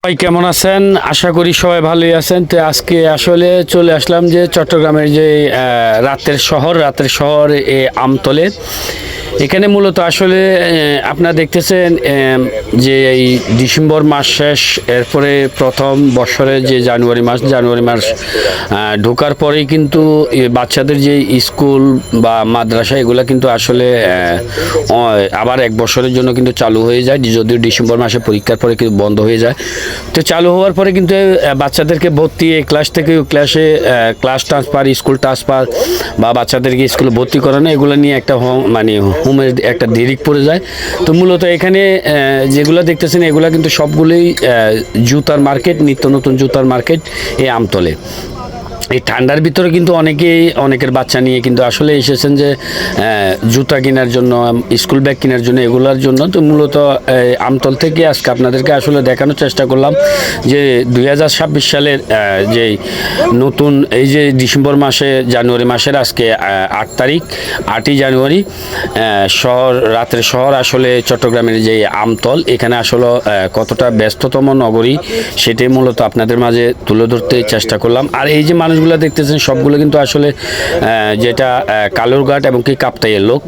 ভাই কেমন আছেন? আশা করি সবাই ভালোই আছেন। তো আজকে আসলে চলে আসলাম যে চট্টগ্রামের যে রাতের শহর আমতলে। এখানে মূলত আসলে আপনারা দেখতেছেন যে এই ডিসেম্বর মাস শেষ, এরপরে প্রথম বছরে যে জানুয়ারি মাস ঢোকার পরেই কিন্তু বাচ্চাদের যে স্কুল বা মাদ্রাসা এগুলো কিন্তু আসলে আবার এক বছরের জন্য কিন্তু চালু হয়ে যায়, যদিও ডিসেম্বর মাসে পরীক্ষার পরে কিন্তু বন্ধ হয়ে যায়। তো চালু হওয়ার পরে কিন্তু বাচ্চাদেরকে ভর্তি এই ক্লাস থেকে ওই ক্লাসে ক্লাস ট্রান্সফার, স্কুল ট্রান্সফার বা বাচ্চাদেরকে স্কুলে ভর্তি করানো, এগুলো নিয়ে একটা হোমের একটা দেরিক পড়ে যায়। তো মূলত এখানে যেগুলো দেখতেছেন এগুলো কিন্তু সবগুলোই জুতার মার্কেট, নিত্য নতুন জুতার মার্কেট এই আমতলে। এই ঠান্ডার ভিতরে কিন্তু অনেকের বাচ্চা নিয়ে কিন্তু আসলে এসেছেন যে জুতা কেনার জন্য, স্কুল ব্যাগ কেনার জন্য, এগুলোর জন্য। তো মূলত আমতল থেকে আজকে আপনাদেরকে আসলে দেখানোর চেষ্টা করলাম যে 2026 সালের যে নতুন এই যে ডিসেম্বর মাসে, জানুয়ারি মাসের আজকে 8 তারিখ, 8ই জানুয়ারি, রাতের শহর আসলে চট্টগ্রামের যে আমতল, এখানে আসলে কতটা ব্যস্ততম নগরী সেটাই মূলত আপনাদের মাঝে তুলে ধরতে চেষ্টা করলাম। আর এই যে মানুষগুলো দেখতেছেন সবগুলো কিন্তু আসলে যেটা কালুরঘাট এবং কি কাপ্তাইয়ের লোক।